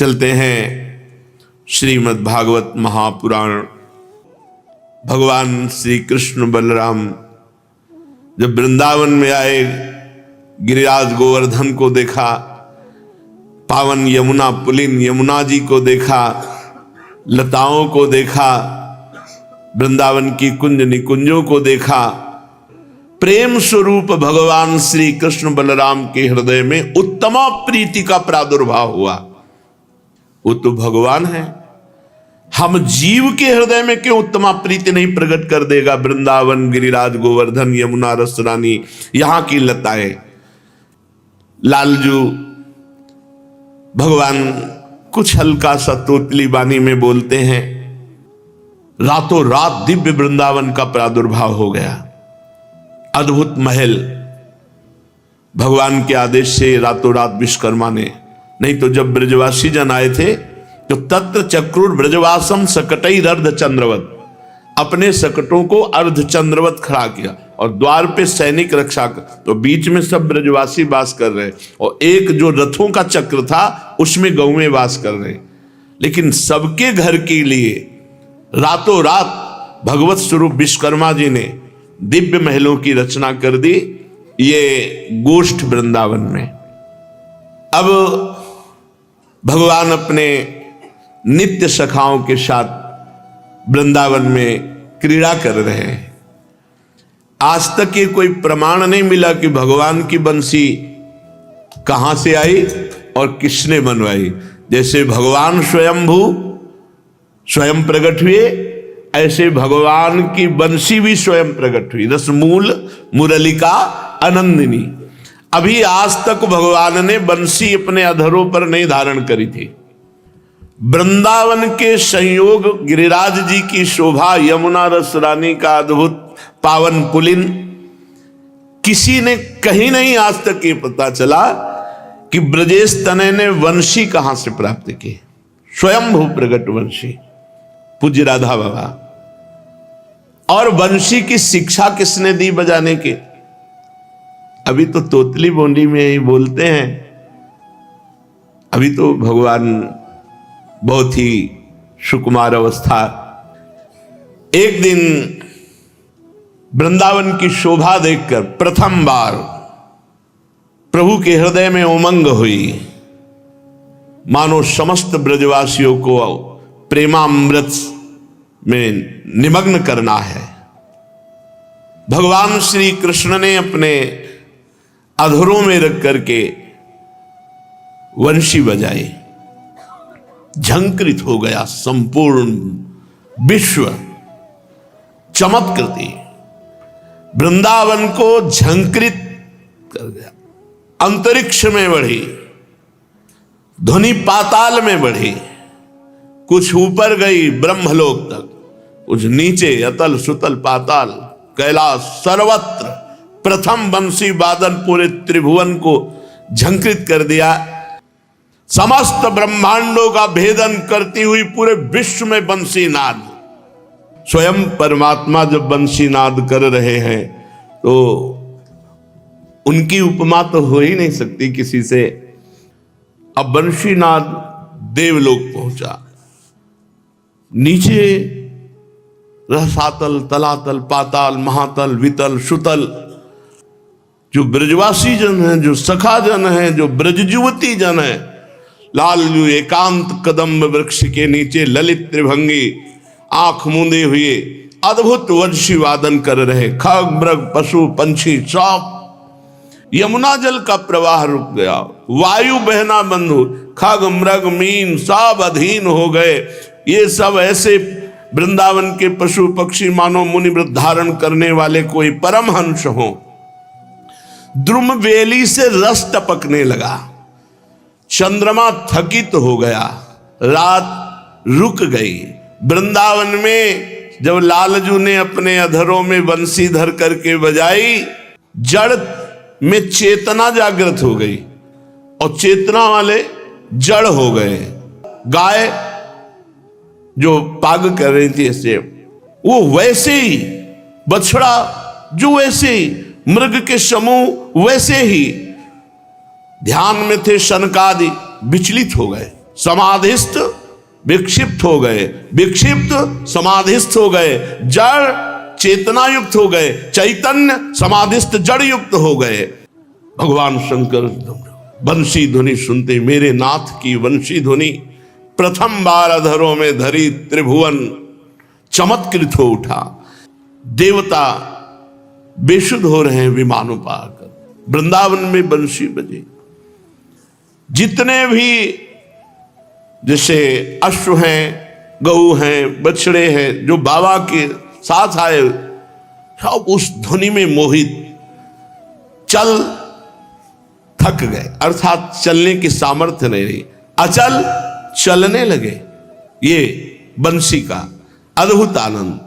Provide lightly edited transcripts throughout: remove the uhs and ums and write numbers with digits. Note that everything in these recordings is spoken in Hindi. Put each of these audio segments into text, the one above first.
चलते हैं श्रीमद् भागवत महापुराण। भगवान श्री कृष्ण बलराम जब वृंदावन में आए, गिरिराज गोवर्धन को देखा, पावन यमुना पुलिन यमुना जी को देखा, लताओं को देखा, वृंदावन की कुंज निकुंजों को देखा, प्रेम स्वरूप भगवान श्री कृष्ण बलराम के हृदय में उत्तम प्रीति का प्रादुर्भाव हुआ। वो तो भगवान है, हम जीव के हृदय में क्यों उत्तम प्रीति नहीं प्रकट कर देगा। वृंदावन, गिरिराज गोवर्धन, यमुना रस रानी, यहां की लताएं, लालजू भगवान कुछ हल्का सा तोतली बानी में बोलते हैं। रातों रात दिव्य वृंदावन का प्रादुर्भाव हो गया। अद्भुत महल भगवान के आदेश से रातों रात विश्वकर्मा ने, नहीं तो जब ब्रजवासी जन आए थे तो तत्र चक्रुर ब्रजवासम सकटई अर्ध चंद्रवत, अपने सकटों को अर्ध चंद्रवत खड़ा किया और द्वार पे सैनिक रक्षा कर, तो बीच में सब ब्रजवासी वास कर रहे और एक जो रथों का चक्र था उसमें गौएं वास कर रहे। लेकिन सबके घर के लिए रातों रात भगवत स्वरूप विश्वकर्मा जी ने दिव्य महलों की रचना कर दी, ये गोष्ठ वृंदावन में। अब भगवान अपने नित्य सखाओं के साथ वृंदावन में क्रीड़ा कर रहे हैं। आज तक ये कोई प्रमाण नहीं मिला कि भगवान की बंसी कहां से आई और किसने बनवाई। जैसे भगवान स्वयंभू स्वयं प्रकट हुए, ऐसे भगवान की बंसी भी स्वयं प्रकट हुई। रसमूल मुरलिका आनंदिनी। अभी आज तक भगवान ने बंसी अपने अधरों पर नहीं धारण करी थी। वृंदावन के संयोग, गिरिराज जी की शोभा, यमुना रस रानी का अद्भुत पावन पुलिन, किसी ने कहीं नहीं आज तक ये पता चला कि ब्रजेश तनय ने वंशी कहां से प्राप्त की। स्वयंभू प्रकट वंशी, पूज्य राधा बाबा। और वंशी की शिक्षा किसने दी बजाने की? अभी तो तोतली बोंडी में ही बोलते हैं। अभी तो भगवान बहुत ही सुकुमार अवस्था। एक दिन वृंदावन की शोभा देखकर प्रथम बार प्रभु के हृदय में उमंग हुई, मानो समस्त ब्रजवासियों को प्रेमामृत में निमग्न करना है। भगवान श्री कृष्ण ने अपने अधरों में रख करके वंशी बजाई। झंकृत हो गया संपूर्ण विश्व। चमत्कृति वृंदावन को झंकृत कर गया। अंतरिक्ष में बढ़ी, ध्वनि पाताल में बढ़ी, कुछ ऊपर गई ब्रह्मलोक तक, कुछ नीचे अतल सुतल पाताल कैलाश, सर्वत्र प्रथम बंसी वादन पूरे त्रिभुवन को झंकृत कर दिया। समस्त ब्रह्मांडों का भेदन करती हुई पूरे विश्व में बंसी नाद। स्वयं परमात्मा जब बंसी नाद कर रहे हैं तो उनकी उपमा तो हो ही नहीं सकती किसी से। अब बंसी नाद देवलोक पहुंचा। नीचे रसातल, तलातल, पाताल, महातल, वितल, सुतल, जो ब्रजवासी जन हैं, जो सखा जन हैं, जो ब्रज युवती जन हैं, लालजू एकांत कदम्ब वृक्ष के नीचे ललित त्रिभंगी आंख मूंदे हुए अद्भुत वंशी वादन कर रहे। खग मृग पशु पंछी सब, यमुना जल का प्रवाह रुक गया, वायु बहना बंद हो, खग मृग मीन सब अधीन हो गए। ये सब ऐसे वृंदावन के पशु पक्षी मानो मुनि व्रत धारण करने वाले कोई परमहंस हो। द्रुम वेली से रस टपकने लगा। चंद्रमा थकित हो गया, रात रुक गई। वृंदावन में जब लालजू ने अपने अधरों में बंसी धर करके बजाई, जड़ में चेतना जागृत हो गई और चेतना वाले जड़ हो गए। गाय जो पाग कर रही थी ऐसे, वो वैसे ही, बछड़ा जो वैसे ही, मृग के समूह वैसे ही ध्यान में थे, शनकादि विचलित हो गए। समाधिस्थ विक्षिप्त हो गए, विक्षिप्त समाधिस्थ हो गए, जड़ चेतना युक्त हो गए, चैतन्य समाधिस्थ जड़ युक्त हो गए। भगवान शंकर बंशी ध्वनि सुनते, मेरे नाथ की वंशी ध्वनि प्रथम बार अधरों में धरी त्रिभुवन चमत्कृत हो उठा। देवता बेशुद्ध हो रहे हैं विमानों पाकर, वृंदावन में बंशी बजे। जितने भी जैसे अश्व हैं, गऊ हैं, बछड़े हैं, जो बाबा के साथ आए, सब उस ध्वनि में मोहित चल थक गए, अर्थात चलने की सामर्थ्य नहीं रही, अचल चलने लगे। ये बंसी का अद्भुत आनंद।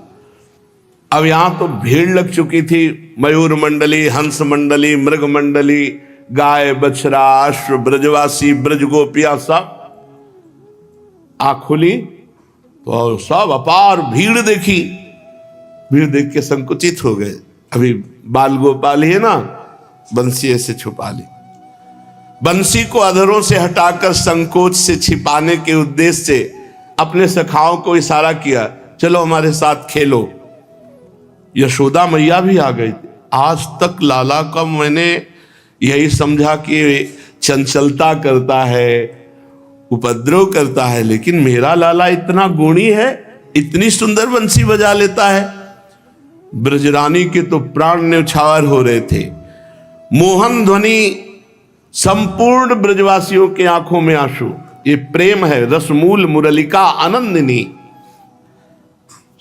अब यहां तो भीड़ लग चुकी थी, मयूर मंडली, हंस मंडली, मृग मंडली, गाय बछड़ा, अश्व, ब्रजवासी, ब्रज गोपियां, सब आँख खुली तो सब अपार भीड़ देखी। भीड़ देख के संकुचित हो गए। अभी बाल गोपाल ही है ना, बंसी ऐसे छुपा ली। बंसी को अधरों से हटाकर संकोच से छिपाने के उद्देश्य से अपने सखाओं को इशारा किया, चलो हमारे साथ खेलो। यशोदा मैया भी आ गई थी। आज तक लाला का मैंने यही समझा कि चंचलता करता है, उपद्रव करता है, लेकिन मेरा लाला इतना गुणी है, इतनी सुंदर बंसी बजा लेता है। ब्रजरानी के तो प्राण न्यौछावर हो रहे थे। मोहन ध्वनि, संपूर्ण ब्रजवासियों के आंखों में आंसू। ये प्रेम है, रसमूल मुरलिका आनंदिनी।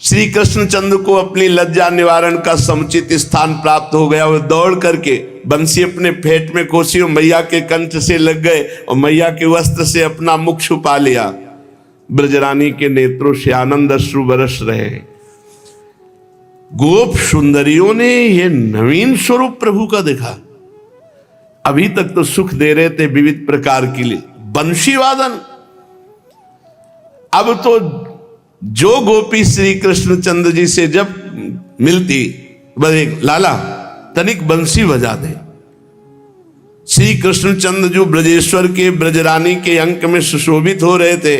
श्री कृष्णचंद्र को अपनी लज्जा निवारण का समुचित स्थान प्राप्त हो गया। वो दौड़ करके बंसी अपने फेट में कोसी और मैया के कंठ से लग गए और मैया के वस्त्र से अपना मुख छुपा लिया। ब्रजरानी के नेत्रों से आनंद अश्रु बरस रहे। गोप सुंदरियों ने ये नवीन स्वरूप प्रभु का देखा। अभी तक तो सुख दे रहे थे विविध प्रकार के लिए, बंशी वादन। अब तो जो गोपी श्री कृष्णचंद्र जी से जब मिलती, बोले लाला तनिक बंसी बजा दे। श्री कृष्णचंद्र जो ब्रजेश्वर के ब्रजरानी के अंक में सुशोभित हो रहे थे,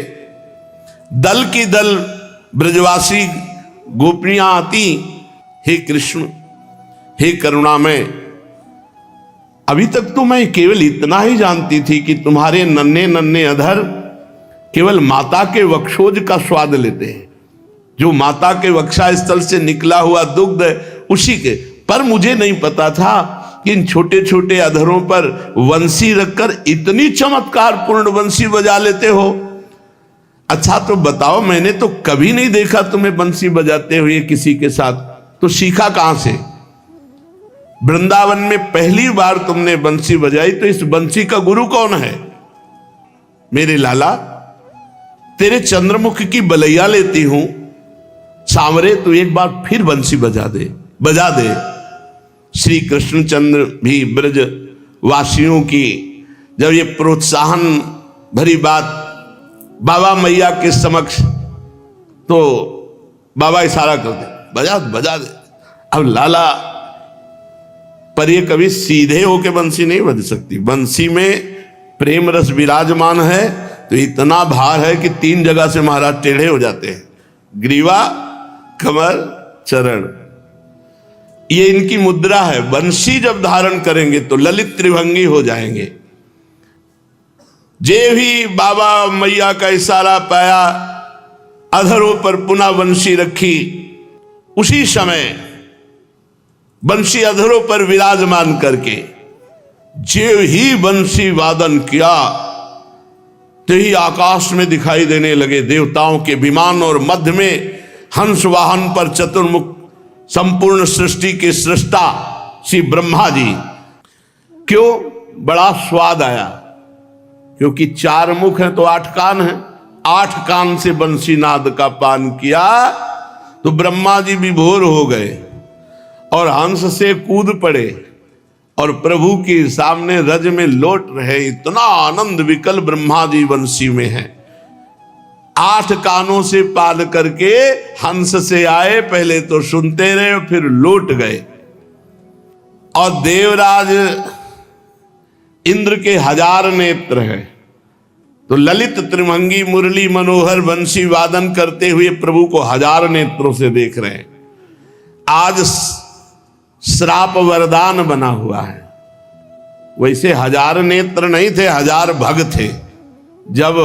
दल की दल ब्रजवासी गोपियां आती, हे कृष्ण, हे करुणामय, अभी तक तो मैं केवल इतना ही जानती थी कि तुम्हारे नन्हे नन्हे अधर केवल माता के वक्षोज का स्वाद लेते हैं, जो माता के वक्षा स्थल से निकला हुआ दुग्ध उसी के। पर मुझे नहीं पता था कि इन छोटे छोटे अधरों पर वंशी रखकर इतनी चमत्कार पूर्ण वंशी बजा लेते हो। अच्छा तो बताओ, मैंने तो कभी नहीं देखा तुम्हें बंसी बजाते हुए किसी के साथ, तो सीखा कहां से? वृंदावन में पहली बार तुमने बंसी बजाई, तो इस बंसी का गुरु कौन है? मेरे लाला, तेरे चंद्रमुख की बलैया लेती हूं, सांवरे तू एक बार फिर बंसी बजा दे, बजा दे। श्री कृष्णचंद्र भी ब्रज वासियों की जब ये प्रोत्साहन भरी बात बाबा मैया के समक्ष, तो बाबा इशारा कर दे, बजा बजा दे। अब लाला, पर ये कभी सीधे होके बंसी नहीं बज सकती। बंसी में प्रेम रस विराजमान है, तो इतना भार है कि 3 जगह से महाराज टेढ़े हो जाते हैं, ग्रीवा, कमर, चरण। ये इनकी मुद्रा है। बंसी जब धारण करेंगे तो ललित त्रिभंगी हो जाएंगे। जे भी बाबा मैया का इशारा पाया, अधरों पर पुनः बंसी रखी, उसी समय बंसी अधरों पर विराजमान करके जे ही बंसी वादन किया, तो ही आकाश में दिखाई देने लगे देवताओं के विमान, और मध्य में हंस वाहन पर चतुर्मुख संपूर्ण सृष्टि के सृष्टा श्री ब्रह्मा जी। क्यों? बड़ा स्वाद आया, क्योंकि 4 मुख हैं तो 8 कान हैं। 8 कान से बंसी नाद का पान किया तो ब्रह्मा जी विभोर हो गए और हंस से कूद पड़े और प्रभु के सामने रज में लौट रहे। इतना आनंद विकल ब्रह्मा जी बंसी में है। 8 कानों से पान करके हंस से आए, पहले तो सुनते रहे फिर लौट गए। और देवराज इंद्र के 1000 नेत्र हैं, तो ललित त्रिभंगी मुरली मनोहर बंसी वादन करते हुए प्रभु को हजार नेत्रों से देख रहे हैं। आज श्राप वरदान बना हुआ है। वैसे हजार नेत्र नहीं थे, हजार भग थे। जब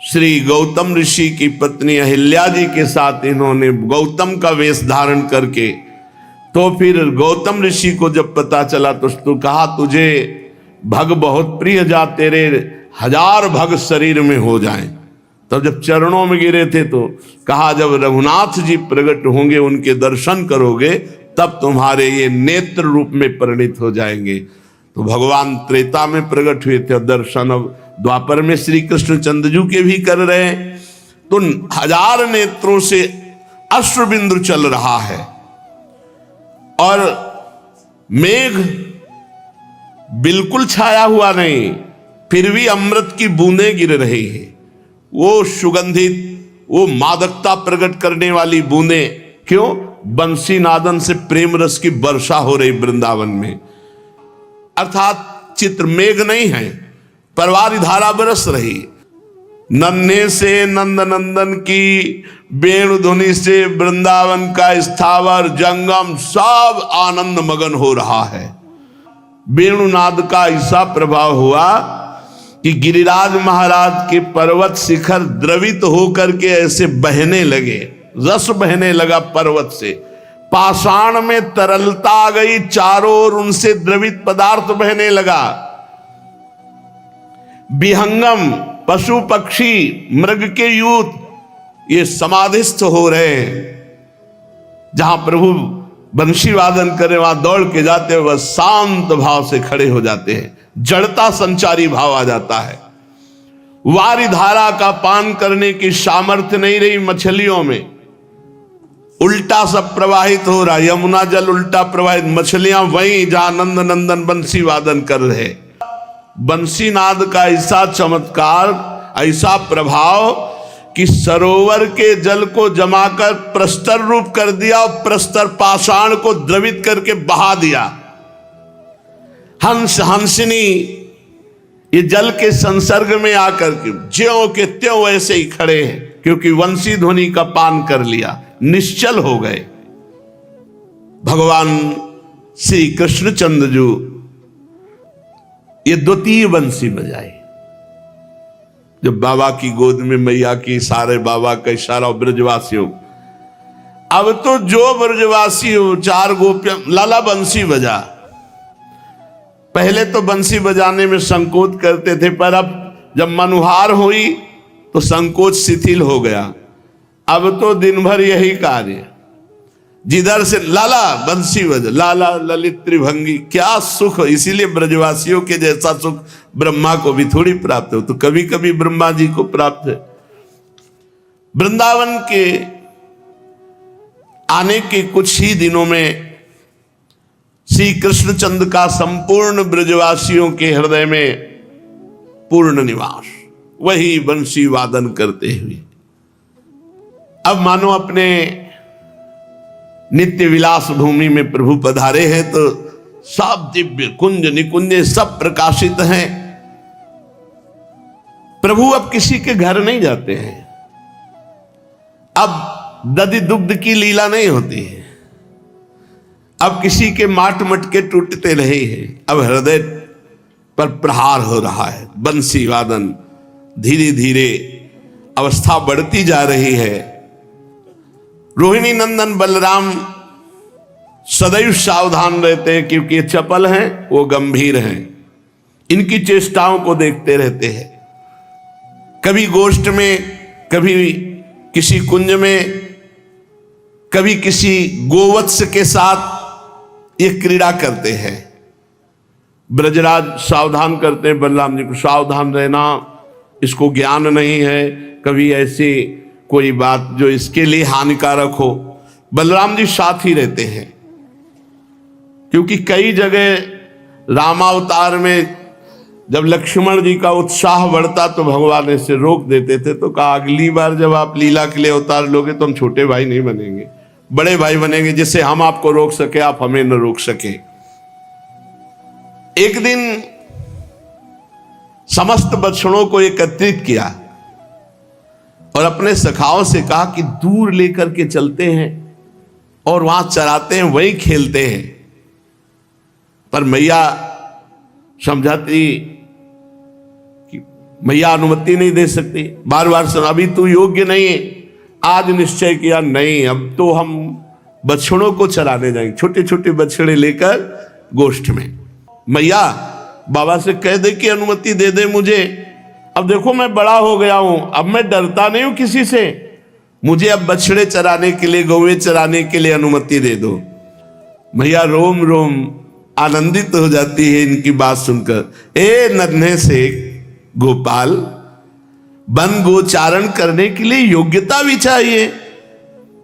श्री गौतम ऋषि की पत्नी अहिल्या जी के साथ इन्होंने गौतम का वेश धारण करके, तो फिर गौतम ऋषि को जब पता चला तो कहा तुझे भग बहुत प्रिय, जा तेरे हजार भग शरीर में हो जाएं। तब जब चरणों में गिरे थे तो कहा जब रघुनाथ जी प्रकट होंगे, उनके दर्शन करोगे, तब तुम्हारे ये नेत्र रूप में परिणित हो जाएंगे। तो भगवान त्रेता में प्रकट हुए थे, दर्शन अब द्वापर में श्री कृष्ण चंद्रजू के भी कर रहे हैं। तो हजार नेत्रों से अश्रुबिंदु चल रहा है और मेघ बिल्कुल छाया हुआ नहीं, फिर भी अमृत की बूंदें गिर रही है। वो सुगंधित, वो मादकता प्रकट करने वाली बूंदें, क्यों? बंसी नादन से प्रेम रस की वर्षा हो रही वृंदावन में। अर्थात चित्र मेघ नहीं है, परवारी धारा बरस रही। नन्हे से नंद नंदन की वेणु ध्वनि से वृंदावन का स्थावर जंगम सब आनंद मगन हो रहा है। वेणुनाद का ऐसा प्रभाव हुआ कि गिरिराज महाराज के पर्वत शिखर द्रवित होकर के ऐसे बहने लगे, रस बहने लगा पर्वत से। पाषाण में तरलता आ गई, चारों ओर उनसे द्रवित पदार्थ बहने लगा। विहंगम पशु पक्षी मृग के यूथ ये समाधिस्थ हो रहे हैं। जहां प्रभु बंशी वादन करे वहां दौड़ के जाते हैं, वह शांत भाव से खड़े हो जाते हैं। जड़ता संचारी भाव आ जाता है। वारी धारा का पान करने की सामर्थ्य नहीं रही मछलियों में, उल्टा सब प्रवाहित हो रहा। यमुना जल उल्टा प्रवाहित, मछलियां वहीं जहां नंद नंदन बंसी वादन कर रहे। बंसी नाद का ऐसा चमत्कार, ऐसा प्रभाव कि सरोवर के जल को जमाकर प्रस्तर रूप कर दिया और प्रस्तर पाषाण को द्रवित करके बहा दिया। हंस हंसिनी ये जल के संसर्ग में आकर के ज्यों के त्यों वैसे ही खड़े हैं, क्योंकि वंशी ध्वनि का पान कर लिया, निश्चल हो गए। भगवान श्री कृष्णचंद्र जी ये द्वितीय बंसी बजाई। जब बाबा की गोद में मैया की, सारे बाबा का इशारा, ब्रजवासियों। अब तो जो ब्रजवासी हो, चार गोपियां, लाला बंसी बजा। पहले तो बंसी बजाने में संकोच करते थे, पर अब जब मनुहार हुई तो संकोच शिथिल हो गया। अब तो दिन भर यही कार्य, जिधर से लाला बंसी बज, लाला ललित त्रिभंगी, क्या सुख। इसीलिए ब्रजवासियों के जैसा सुख ब्रह्मा को भी थोड़ी प्राप्त हो, तो कभी कभी ब्रह्मा जी को प्राप्त है। वृंदावन के आने के कुछ ही दिनों में श्री कृष्णचंद्र का संपूर्ण ब्रजवासियों के हृदय में पूर्ण निवास, वही बंसी वादन करते हुए। अब मानो अपने नित्य विलास भूमि में प्रभु पधारे हैं, तो सब दिव्य कुंज निकुंज सब प्रकाशित हैं। प्रभु अब किसी के घर नहीं जाते हैं, अब दधि दुग्ध की लीला नहीं होती है, अब किसी के माट मटके टूटते नहीं हैं। अब हृदय पर प्रहार हो रहा है। बंसी वादन धीरे धीरे अवस्था बढ़ती जा रही है। रोहिणी नंदन बलराम सदैव सावधान रहते हैं, क्योंकि ये चपल हैं, वो गंभीर हैं। इनकी चेष्टाओं को देखते रहते हैं। कभी गोष्ठ में, कभी किसी कुंज में, कभी किसी गोवत्स के साथ ये क्रीड़ा करते हैं। ब्रजराज सावधान करते हैं बलराम जी को, सावधान रहना, इसको ज्ञान नहीं है, कभी ऐसी कोई बात जो इसके लिए हानिकारक हो। बलराम जी साथ ही रहते हैं, क्योंकि कई जगह रामावतार में जब लक्ष्मण जी का उत्साह बढ़ता तो भगवान इसे रोक देते थे। तो कहा अगली बार जब आप लीला के लिए अवतार लोगे तो हम छोटे भाई नहीं बनेंगे, बड़े भाई बनेंगे, जिससे हम आपको रोक सके, आप हमें न रोक सके। एक दिन समस्त बछड़ों को एकत्रित किया और अपने सखाओं से कहा कि दूर लेकर के चलते हैं और वहां चराते हैं, वहीं खेलते हैं। पर मैया समझाती कि मैया अनुमति नहीं दे सकती, बार बार सुना अभी तू योग्य नहीं है। आज निश्चय किया नहीं, अब तो हम बछड़ों को चराने जाएंगे, छोटे छोटे बछड़े लेकर गोष्ठ में। मैया बाबा से कह दे कि अनुमति दे दे मुझे, अब देखो मैं बड़ा हो गया हूं, अब मैं डरता नहीं हूं किसी से, मुझे अब बछड़े चराने के लिए, गौएं चराने के लिए अनुमति दे दो। मैया रोम रोम आनंदित हो जाती है इनकी बात सुनकर। ए नन्हे से गोपाल, वन गोचारण करने के लिए योग्यता भी चाहिए,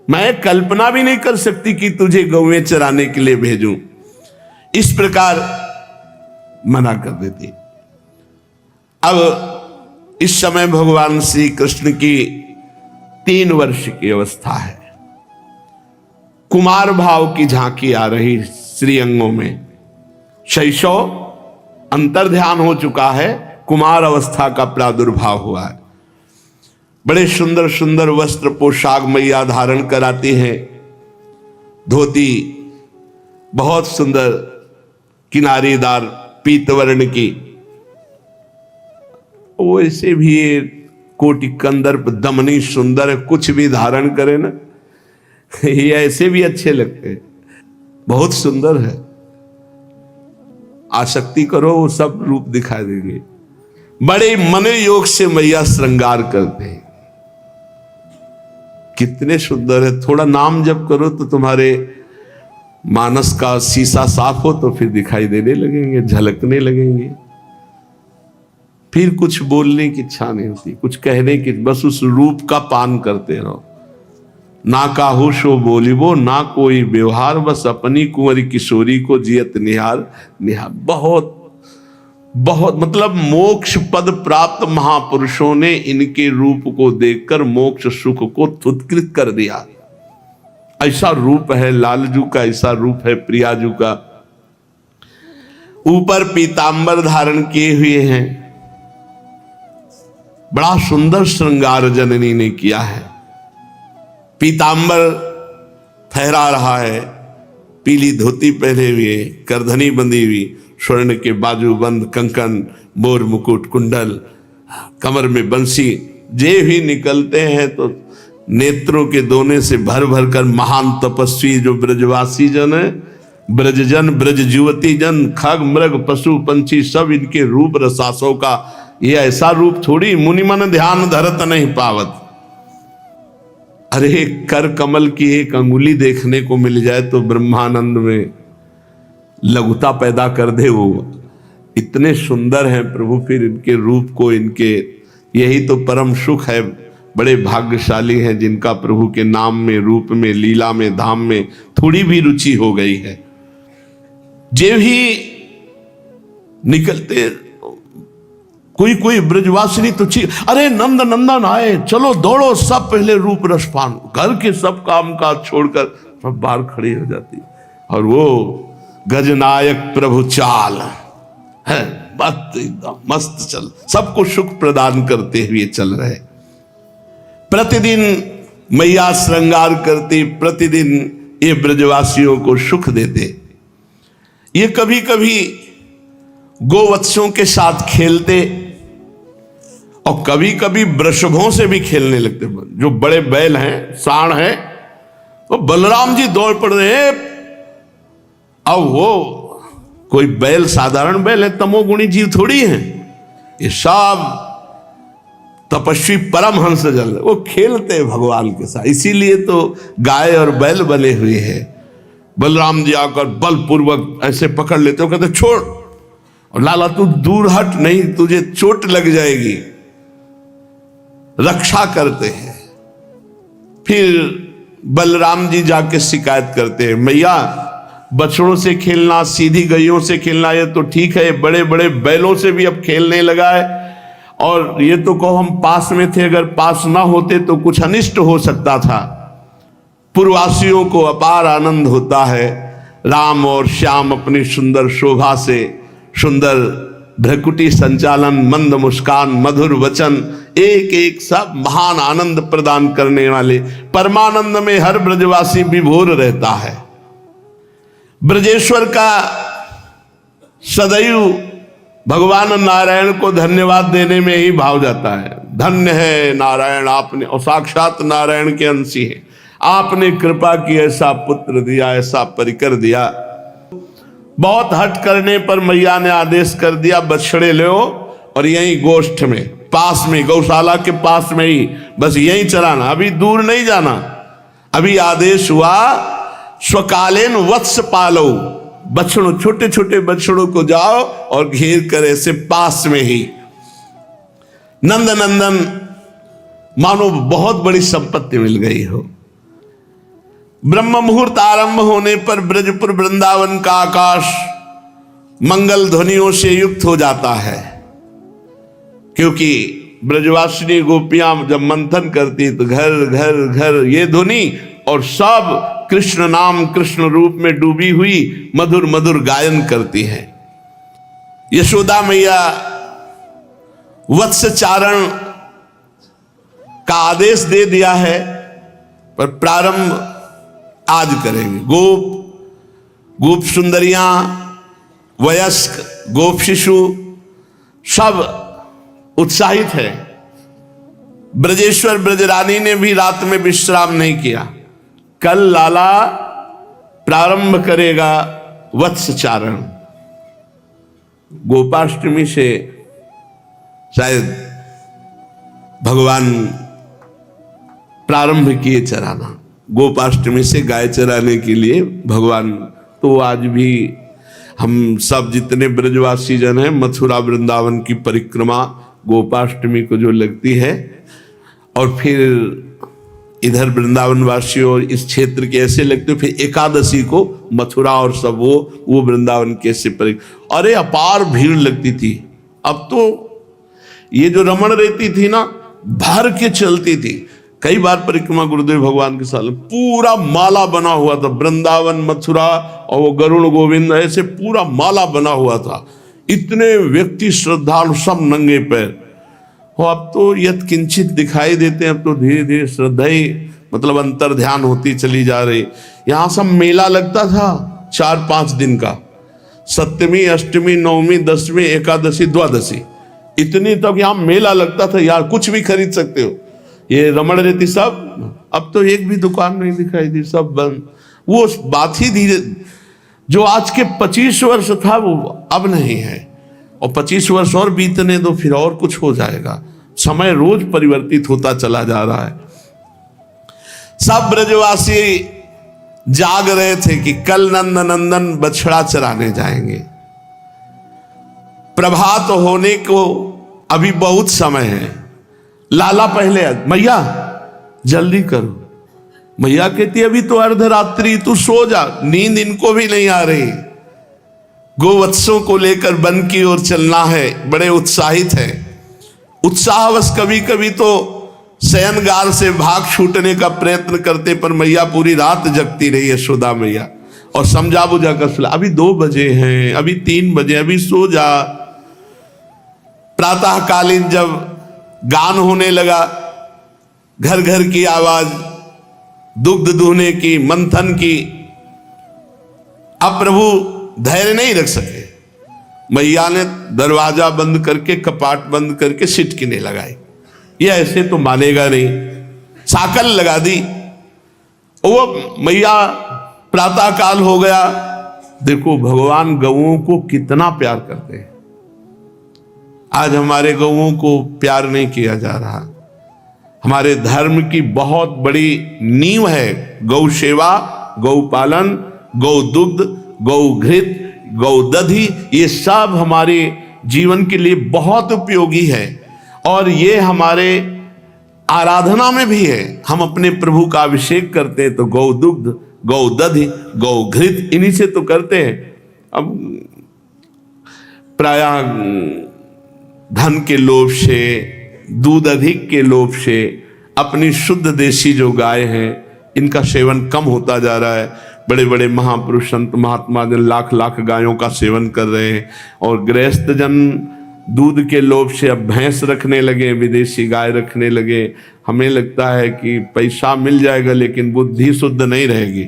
मैं कल्पना भी नहीं कर सकती कि तुझे गौएं चराने के लिए भेजूं। इस प्रकार मना कर देती। अब इस समय भगवान श्री कृष्ण की 3 वर्ष की अवस्था है। कुमार भाव की झांकी आ रही श्रीअंगों में, शैशव अंतर्ध्यान हो चुका है, कुमार अवस्था का प्रादुर्भाव हुआ है। बड़े सुंदर सुंदर वस्त्र पोशाक मैया धारण कराती हैं, धोती बहुत सुंदर किनारीदार पीतवर्ण की, वैसे भी कोटि कंदर्प दमनी सुंदर, कुछ भी धारण करे ना ये ऐसे भी अच्छे लगते हैं, बहुत सुंदर है। आसक्ति करो वो सब रूप दिखाई देंगे। बड़े मन योग से मैया श्रृंगार करते हैं, कितने सुंदर है। थोड़ा नाम जप करो तो तुम्हारे मानस का शीशा साफ हो तो फिर दिखाई देने लगेंगे, झलकने लगेंगे। फिर कुछ बोलने की इच्छा नहीं होती, कुछ कहने की, बस उस रूप का पान करते रहो। ना काहू शो बोलिबो ना कोई व्यवहार, बस अपनी कुंवरी किशोरी को जियत निहार निहार। बहुत बहुत मतलब मोक्ष पद प्राप्त महापुरुषों ने इनके रूप को देखकर मोक्ष सुख को तुत्कृत कर दिया। ऐसा रूप है लालजू का, ऐसा रूप है प्रियाजू का। ऊपर पीतांबर धारण किए हुए हैं, बड़ा सुंदर श्रृंगार जननी ने किया है। पीतांबर फहरा रहा है, पीली धोती पहने हुए, करधनी बंधी हुई, स्वर्ण के बाजूबंद, कंकन, मोर मुकुट, कुंडल, कमर में बंसी, जे भी निकलते हैं तो नेत्रों के दोने से भर भर कर महान तपस्वी जो ब्रजवासी जन है, ब्रजजन, ब्रज युवती जन, खग मृग पशु पंछी सब इनके रूप रसासों का, ये ऐसा रूप थोड़ी मुनि मन ध्यान धरत नहीं पावत। अरे कर कमल की एक अंगुली देखने को मिल जाए तो ब्रह्मानंद में लघुता पैदा कर दे वो, इतने सुंदर हैं प्रभु। फिर इनके रूप को, इनके, यही तो परम सुख है। बड़े भाग्यशाली हैं जिनका प्रभु के नाम में, रूप में, लीला में, धाम में थोड़ी भी रुचि हो गई है। जे भी निकलते कोई कोई ब्रजवासिनी तो अरे नंद नंदन आए, चलो दौड़ो, सब पहले रूप रसपान, घर के सब काम काज छोड़कर सब बाहर खड़ी हो जाती। और वो गजनायक प्रभु चाल है, बात एकदम मस्त चल, सबको सुख प्रदान करते हुए चल रहे। प्रतिदिन मैया श्रृंगार करती, प्रतिदिन ये ब्रजवासियों को सुख देते। ये कभी कभी गोवत्सों के साथ खेलते और कभी कभी वृषभों से भी खेलने लगते। जो बड़े बैल हैं, सांड हैं, वो बलराम जी दौड़ पड़ रहे हैं। अब वो कोई बैल साधारण बैल है, तमोगुणी जीव थोड़ी है, ये सब तपस्वी परमहंस जल, वो खेलते हैं भगवान के साथ। इसीलिए तो गाय और बैल बने हुए हैं। बलराम जी आकर बलपूर्वक ऐसे पकड़ लेते हो, कहते छोड़, और लाला तू दूर हट, नहीं तुझे चोट लग जाएगी, रक्षा करते हैं। फिर बलराम जी जाके शिकायत करते हैं, मैया बछड़ों से खेलना, सीधी गैयों से खेलना ये तो ठीक है, बड़े बड़े बैलों से भी अब खेलने लगा है। और ये तो कहो हम पास में थे, अगर पास ना होते तो कुछ अनिष्ट हो सकता था। पूर्ववासियों को अपार आनंद होता है, राम और श्याम अपनी सुंदर शोभा से, सुंदर भ्रकुटी संचालन, मंद मुस्कान, मधुर वचन, एक एक सब महान आनंद प्रदान करने वाले, परमानंद में हर ब्रजवासी विभोर रहता है। ब्रजेश्वर का सदैव भगवान नारायण को धन्यवाद देने में ही भाव जाता है। धन्य है नारायण, आपने, और साक्षात नारायण के अंशी है, आपने कृपा की, ऐसा पुत्र दिया, ऐसा परिकर दिया। बहुत हट करने पर मैया ने आदेश कर दिया, बछड़े लो और यहीं गोष्ठ में, पास में, गौशाला के पास में ही, बस यहीं चराना, अभी दूर नहीं जाना। अभी आदेश हुआ, स्वकालीन वत्स पालो, बछड़ों, छोटे छोटे बछड़ों को जाओ और घेर कर ऐसे पास में ही। नंद नंदन मानो बहुत बड़ी संपत्ति मिल गई हो। ब्रह्म मुहूर्त आरंभ होने पर ब्रजपुर वृंदावन का आकाश मंगल ध्वनियों से युक्त हो जाता है, क्योंकि ब्रजवासिनी गोपियां जब मंथन करती तो घर घर घर ये ध्वनि, और सब कृष्ण नाम, कृष्ण रूप में डूबी हुई मधुर मधुर गायन करती है। यशोदा मैया वत्स चारण का आदेश दे दिया है, पर प्रारंभ आज करेंगे। गोप सुंदरियां, वयस्क, गोप शिशु सब उत्साहित है। ब्रजेश्वर ब्रजरानी ने भी रात में विश्राम नहीं किया। कल लाला प्रारंभ करेगा वत्स चारण। गोपाष्टमी से शायद भगवान प्रारंभ किए चराना, गोपाष्टमी से गाय चराने के लिए भगवान। तो आज भी हम सब जितने ब्रजवासी जन हैं, मथुरा वृंदावन की परिक्रमा गोपाष्टमी को जो लगती है, और फिर इधर वृंदावन वासियों और इस क्षेत्र के ऐसे लगते, फिर एकादशी को मथुरा और सब वो वृंदावन के ऐसे परिक्रमा, अरे अपार भीड़ लगती थी। अब तो ये जो रमण रहती थी ना, भर के चलती थी। कई बार परिक्रमा गुरुदेव भगवान के साथ पूरा माला बना हुआ था, वृंदावन, मथुरा और वो गरुण गोविंद, ऐसे पूरा माला बना हुआ था। इतने व्यक्ति श्रद्धालु, सब नंगे पैर। अब तो यत किंचित दिखाई देते हैं, अब तो धीरे धीरे श्रद्धा ही मतलब अंतर ध्यान होती चली जा रही। यहाँ सब मेला लगता था 4-5 दिन का, सप्तमी, अष्टमी, नवमी, दसवीं, एकादशी, द्वादशी, इतनी तक यहाँ मेला लगता था यार, कुछ भी खरीद सकते हो। ये रमण रहती सब, अब तो एक भी दुकान नहीं दिखाई दी, सब बंद। वो बात ही धीरे, जो आज के 25 वर्ष था वो अब नहीं है, और 25 वर्ष और बीतने दो, फिर और कुछ हो जाएगा। समय रोज परिवर्तित होता चला जा रहा है। सब ब्रजवासी जाग रहे थे कि कल नंद नंदन बछड़ा चराने जाएंगे। प्रभात होने को अभी बहुत समय है। लाला पहले, मैया जल्दी करो। मैया कहती अभी तो अर्धरात्रि, तू सो जा। नींद इनको भी नहीं आ रही। गोवत्सों को लेकर वन की ओर चलना है, बड़े उत्साहित है। उत्साहवश कभी कभी तो शयनगार से भाग छूटने का प्रयत्न करते, पर मैया पूरी रात जगती रही, यशोदा मैया, और समझा बुझा कर सुला, अभी 2 बजे हैं, अभी 3 बजे, अभी सो जा। प्रातःकालीन जब गान होने लगा, घर घर की आवाज, दुग्ध दूहने की, मंथन की, अब प्रभु धैर्य नहीं रख सके। मैया ने दरवाजा बंद करके, कपाट बंद करके सिटकिने लगाई। ये ऐसे तो मानेगा नहीं, साकल लगा दी। वो मैया, प्रातः काल हो गया। देखो भगवान गौओं को कितना प्यार करते हैं। आज हमारे गौओं को प्यार नहीं किया जा रहा। हमारे धर्म की बहुत बड़ी नींव है गौ सेवा, गौ पालन, गौ दुग्ध, गौ घृत, गौ दधि। ये सब हमारे जीवन के लिए बहुत उपयोगी है, और ये हमारे आराधना में भी है। हम अपने प्रभु का अभिषेक करते हैं तो गौ दुग्ध, गौ दधि, गौ घृत, इन्हीं से तो करते हैं। अब प्रायः धन के लोभ से, दूध अधिक के लोभ से अपनी शुद्ध देशी जो गाय हैं, इनका सेवन कम होता जा रहा है। बड़े बड़े महापुरुष संत महात्मा जन लाख लाख गायों का सेवन कर रहे हैं, और गृहस्थ जन दूध के लोभ से अब भैंस रखने लगे, विदेशी गाय रखने लगे। हमें लगता है कि पैसा मिल जाएगा लेकिन बुद्धि शुद्ध नहीं रहेगी।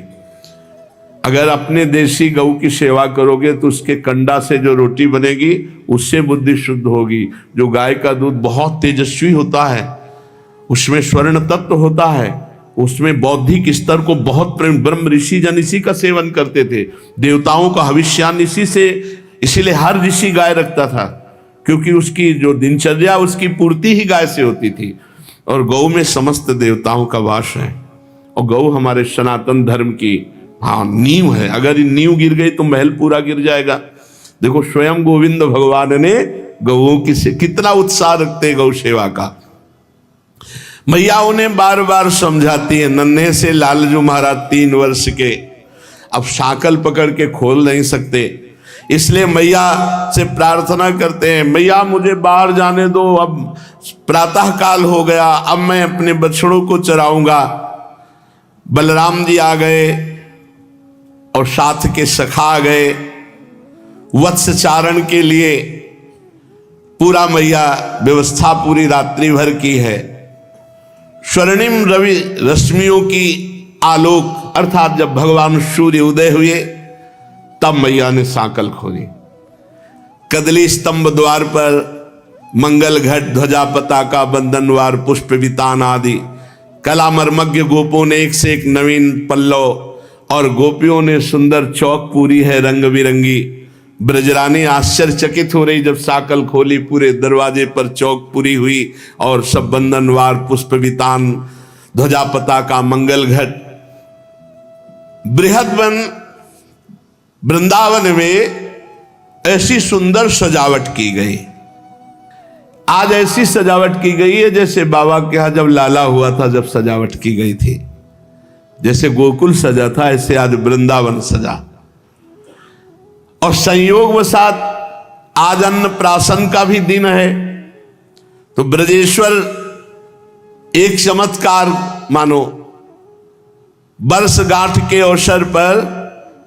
अगर अपने देसी गऊ की सेवा करोगे तो उसके कंडा से जो रोटी बनेगी उससे बुद्धि शुद्ध होगी। जो गाय का दूध बहुत तेजस्वी होता है, उसमें स्वर्ण तत्व होता है, उसमें बौद्धिक स्तर को बहुत प्रेम, ब्रह्म ऋषि जन इसी का सेवन करते थे, देवताओं का हविष्यान इसी से, इसीलिए हर ऋषि गाय रखता था, क्योंकि उसकी जो दिनचर्या उसकी पूर्ति ही गाय से होती थी। और गौ में समस्त देवताओं का वास है, और गौ हमारे सनातन धर्म की नींव है। अगर ये नींव गिर गई तो महल पूरा गिर जाएगा। देखो स्वयं गोविंद भगवान ने गौओं की से कितना उत्साह रखते गौ सेवा का। मैया उन्हें बार बार समझाती है। नन्हे से लालजू महाराज 3 वर्ष के अब सांकल पकड़ के खोल नहीं सकते, इसलिए मैया से प्रार्थना करते हैं, मैया मुझे बाहर जाने दो, अब प्रातः काल हो गया, अब मैं अपने बछड़ों को चराऊंगा। बलराम जी आ गए और साथ के सखा आ गए वत्स चारण के लिए। पूरा मैया व्यवस्था पूरी रात्रि भर की है। स्वर्णिम रवि रश्मियों की आलोक, अर्थात जब भगवान सूर्य उदय हुए तब मैया ने सांकल खोली। कदली स्तंभ द्वार पर मंगल घट, ध्वजा, पताका, बंधनवार, पुष्प वितान आदि कला मर्मज्ञ गोपों ने एक से एक नवीन पल्लव, और गोपियों ने सुंदर चौक पूरी है रंग बिरंगी। ब्रजरानी आश्चर्यचकित हो रही जब साकल खोली, पूरे दरवाजे पर चौक पूरी हुई और सब बंधनवार, पुष्प वितान, ध्वजा, पताका, मंगल घट। बृहद वन वृंदावन में ऐसी सुंदर सजावट की गई। आज ऐसी सजावट की गई है जैसे बाबा के यहां जब लाला हुआ था जब सजावट की गई थी। जैसे गोकुल सजा था ऐसे आज वृंदावन सजा। और संयोगवशात आज अन्न प्राशन का भी दिन है, तो ब्रजेश्वर एक चमत्कार मानो। वर्षगांठ के अवसर पर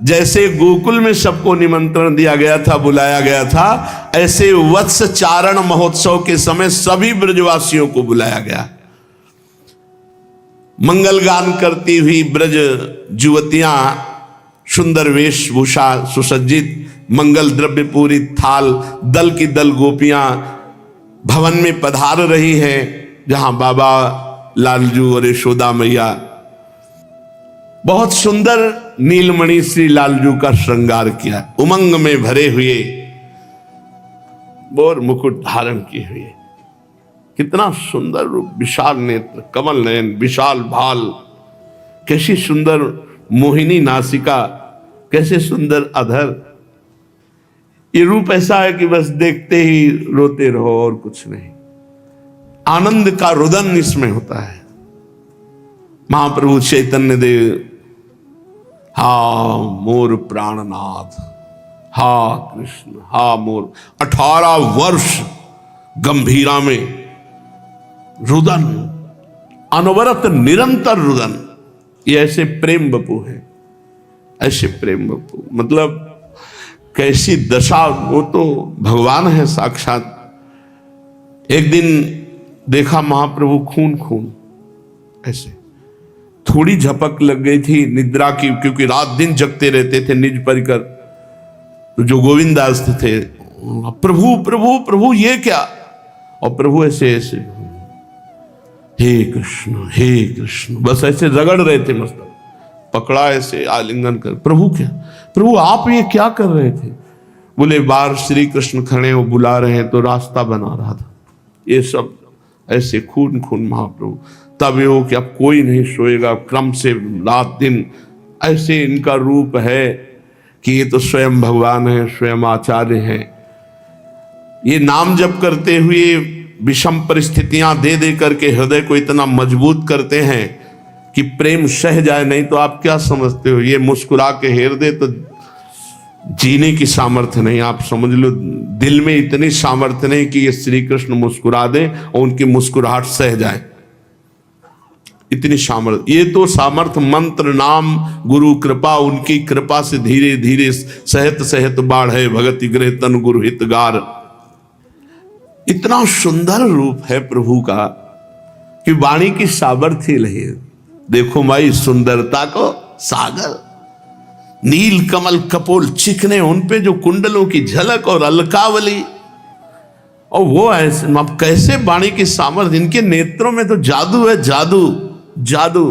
जैसे गोकुल में सबको निमंत्रण दिया गया था, बुलाया गया था, ऐसे वत्स चारण महोत्सव के समय सभी ब्रजवासियों को बुलाया गया। मंगल गान करती हुई ब्रज युवतियां सुंदर वेशभूषा सुसज्जित, मंगल द्रव्य पूरी थाल, दल की दल गोपियां भवन में पधार रही हैं, जहां बाबा लालजू और यशोदा मैया। बहुत सुंदर नीलमणि श्री लालजू का श्रृंगार किया, उमंग में भरे हुए, मोर मुकुट धारण किए हुए, कितना सुंदर रूप, विशाल नेत्र, कमल नयन, विशाल भाल, कैसी सुंदर मोहिनी नासिका, कैसे सुंदर अधर। ये रूप ऐसा है कि बस देखते ही रोते रहो और कुछ नहीं। आनंद का रुदन इसमें होता है। महाप्रभु चैतन्य देव, हा मोर प्राणनाथ, हा कृष्ण, हा मोर। 18 वर्ष गंभीरा में रुदन, अनवरत निरंतर रुदन। ये ऐसे प्रेम बपू है, ऐसे प्रेम बपू, मतलब कैसी दशा। वो तो भगवान है साक्षात। एक दिन देखा महाप्रभु खून खून, ऐसे थोड़ी झपक लग गई थी निद्रा की, क्योंकि रात दिन जगते रहते थे निज परिकर। तो जो गोविंदास थे, प्रभु प्रभु प्रभु ये क्या, और प्रभु ऐसे ऐसे, हे कृष्ण, बस ऐसे रगड़ रहे थे, मस्तक पकड़ा ऐसे आलिंगन कर। प्रभु क्या, प्रभु आप ये क्या कर रहे थे? बोले बाहर श्री कृष्ण खड़े हो, बुला रहे हैं, तो रास्ता बना रहा था। ये सब ऐसे खून खून महाप्रभु। तब ये हो कि अब कोई नहीं सोएगा, क्रम से रात दिन ऐसे इनका रूप है कि ये तो स्वयं भगवान है, स्वयं आचार्य हैं। ये नाम जप करते हुए विषम परिस्थितियां दे दे करके हृदय को इतना मजबूत करते हैं कि प्रेम सह जाए। नहीं तो आप क्या समझते हो, ये मुस्कुरा के हेर दे तो जीने की सामर्थ्य नहीं। आप समझ लो दिल में इतनी सामर्थ्य नहीं कि ये श्री कृष्ण मुस्कुरा दें और उनकी मुस्कुराहट सह जाए। इतनी सामर्थ्य, ये तो सामर्थ्य मंत्र नाम गुरु कृपा, उनकी कृपा से धीरे धीरे सहत सहत बाढ़े भगति गृह तन गुरु हितगार। इतना सुंदर रूप है प्रभु का कि वाणी की सामर्थ्य नहीं। देखो माई सुंदरता को सागर, नील कमल कपोल चिकने, उन पे जो कुंडलों की झलक और अलकावली, और वो ऐसे अब कैसे वाणी की सामर्थ्य, इनके नेत्रों में तो जादू है, जादू जादू।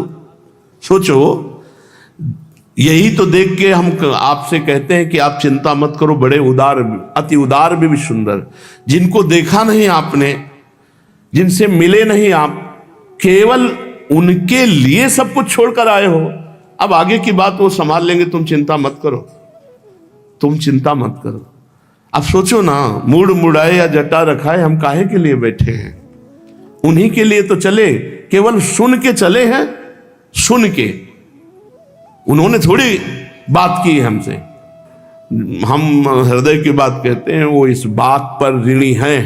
सोचो, यही तो देख के हम आपसे कहते हैं कि आप चिंता मत करो, बड़े उदार, अति उदार भी सुंदर, जिनको देखा नहीं आपने, जिनसे मिले नहीं आप, केवल उनके लिए सब कुछ छोड़कर आए हो। अब आगे की बात वो संभाल लेंगे, तुम चिंता मत करो, तुम चिंता मत करो। अब सोचो ना, मूड मुड़ाए या जटा रखाए, हम काहे के लिए बैठे हैं? उन्हीं के लिए तो चले, केवल सुन के चले हैं, सुन के। उन्होंने थोड़ी बात की हमसे, हम हृदय की बात कहते हैं। वो इस बात पर ऋणी हैं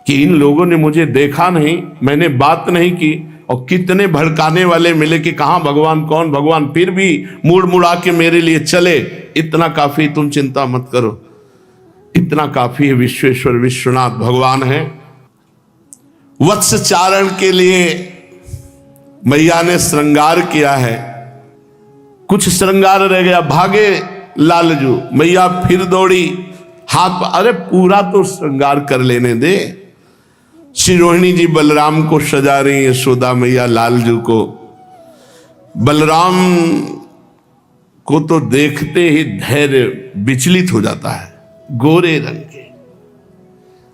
कि इन लोगों ने मुझे देखा नहीं, मैंने बात नहीं की, और कितने भड़काने वाले मिले कि कहां भगवान, कौन भगवान, फिर भी मुड़ मुड़ा के मेरे लिए चले। इतना काफी, तुम चिंता मत करो, इतना काफी है। विश्वेश्वर विश्वनाथ भगवान है। वत्स चारण के लिए मैया ने श्रृंगार किया है, कुछ श्रृंगार रह गया, भागे लालजू, मैया फिर दौड़ी, हाथ, अरे पूरा तो श्रृंगार कर लेने दे। श्री रोहिणी जी बलराम को सजा रही, यशोदा मैया लालजू को। बलराम को तो देखते ही धैर्य विचलित हो जाता है, गोरे रंग के,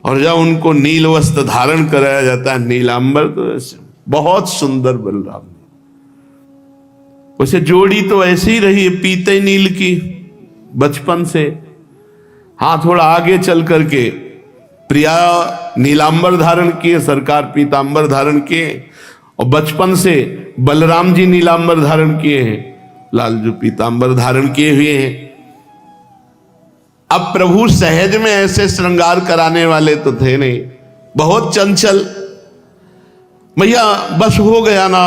और जब उनको नील वस्त्र धारण कराया जाता है, नीलांबर, तो बहुत सुंदर बलराम। वैसे जोड़ी तो ऐसी ही रही है, पीते नील की बचपन से। हाँ, थोड़ा आगे चल करके प्रिया नीलांबर धारण किए, सरकार पीतांबर धारण किए, और बचपन से बलराम जी नीलांबर धारण किए हैं, लालजू पीतांबर धारण किए हुए हैं। अब प्रभु सहज में ऐसे श्रृंगार कराने वाले तो थे नहीं, बहुत चंचल। भैया बस हो गया ना,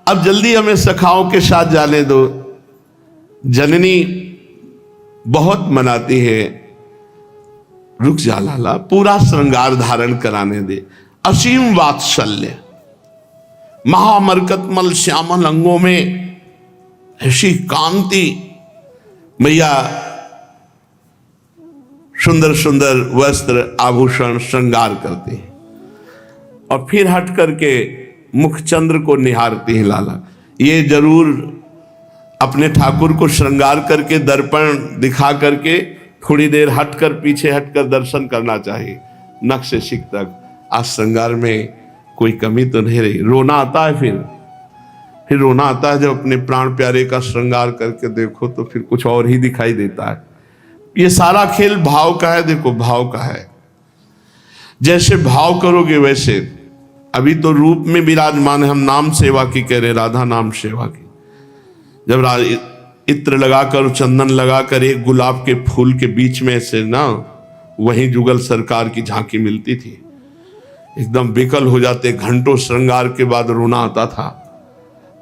अब जल्दी हमें सखाओं के साथ जाने दो। जननी बहुत मनाती है, रुक जा लाला, पूरा श्रृंगार धारण कराने दे। असीम वात्सल्य, महामरकतमल श्यामल अंगों में ऐसी कांति। मैया सुंदर सुंदर वस्त्र आभूषण श्रृंगार करती है, और फिर हट करके मुखचंद्र को निहारती है। लाला, ये जरूर अपने ठाकुर को श्रृंगार करके दर्पण दिखा करके थोड़ी देर हटकर, पीछे हटकर दर्शन करना चाहिए, नख से शिख तक। आज श्रृंगार में कोई कमी तो नहीं रही। रोना आता है, फिर रोना आता है जब अपने प्राण प्यारे का श्रृंगार करके देखो तो फिर कुछ और ही दिखाई देता है। ये सारा खेल भाव का है। देखो, भाव का है, जैसे भाव करोगे वैसे। अभी तो रूप में विराजमान है, हम नाम सेवा की कह रहे, राधा नाम सेवा की। जब इत्र लगाकर, चंदन लगाकर, एक गुलाब के फूल के बीच में से ना, वहीं जुगल सरकार की झांकी मिलती थी, एकदम विकल हो जाते। घंटों श्रृंगार के बाद रोना आता था।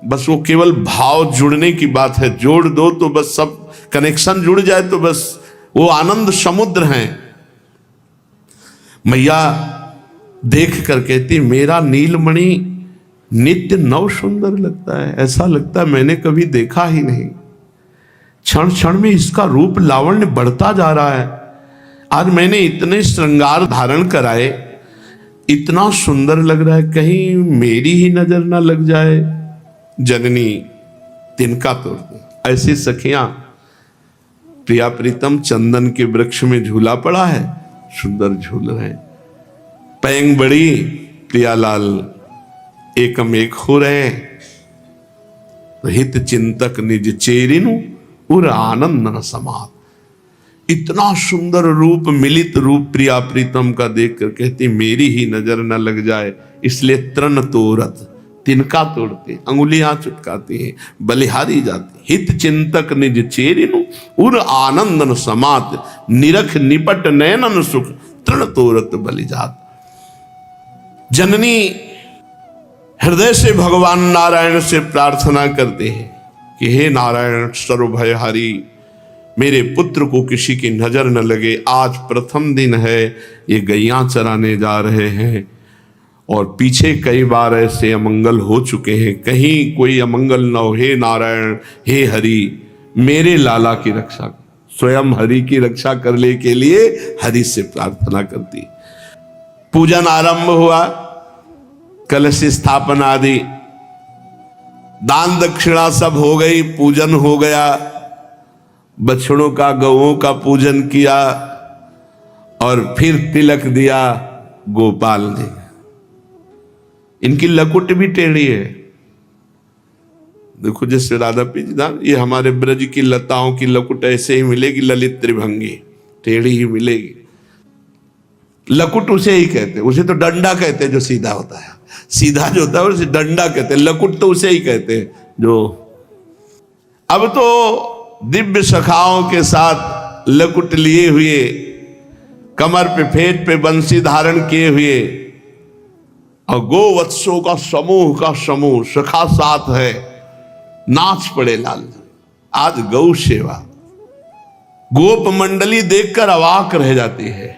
बस वो केवल भाव जुड़ने की बात है, जोड़ दो तो बस सब कनेक्शन जुड़ जाए तो बस वो आनंद समुद्र हैं। मैया देख कर कहती, मेरा नीलमणि नित्य नव सुंदर लगता है, ऐसा लगता है मैंने कभी देखा ही नहीं। क्षण क्षण में इसका रूप लावण्य बढ़ता जा रहा है। आज मैंने इतने श्रृंगार धारण कराए, इतना सुंदर लग रहा है, कहीं मेरी ही नजर ना लग जाए। जननी तिनका तोड़ दे। ऐसी सखियां, प्रिया प्रीतम चंदन के वृक्ष में झूला पड़ा है, सुंदर झूल रहे, पैंग बड़ी प्रियालाल एकम एक हो रहे। हित चिंतक निज चेरिनु उर आनंद न समात। इतना सुंदर रूप, मिलित रूप प्रिया प्रीतम का देख कर कहती, मेरी ही नजर न लग जाए, इसलिए तृण तोरत, तिनका तोड़ते, अंगुलियां चुटकाती है, बलिहारी जाती। हित चिंतक निज चेरिनु उर आनंदन समात, निरख निपट नयनन सुख, तृण तोरत बलिजात। जननी हृदय से भगवान नारायण से प्रार्थना करते हैं कि हे नारायण सर्वभयहारी, मेरे पुत्र को किसी की नजर न लगे। आज प्रथम दिन है, ये गैया चराने जा रहे हैं और पीछे कई बार ऐसे अमंगल हो चुके हैं, कहीं कोई अमंगल न हो। हे नारायण, हे हरि, मेरे लाला की रक्षा, स्वयं हरि की रक्षा करने के लिए हरि से प्रार्थना करती। पूजन आरंभ हुआ, कलश स्थापना आदि, दान दक्षिणा सब हो गई, पूजन हो गया, बछड़ों का गौओं का पूजन किया और फिर तिलक दिया गोपाल ने। इनकी लकुट भी टेढ़ी है। देखो जैसे राधा पीजदान, ये हमारे ब्रज की लताओं की लकुट ऐसे ही मिलेगी, ललित त्रिभंगी टेढ़ी ही मिलेगी। लकुट उसे ही कहते, उसे तो डंडा कहते हैं जो सीधा होता है, सीधा जो होता है उसे डंडा कहते हैं, लकुट तो उसे ही कहते हैं जो। अब तो दिव्य सखाओं के साथ लकुट लिए हुए, कमर पे फेट पे बंसी धारण किए हुए, और गोवत्सों का समूह सखा साथ है, नाच पड़े लाल। आज गौ सेवा, गोप मंडली देखकर अवाक रह जाती है।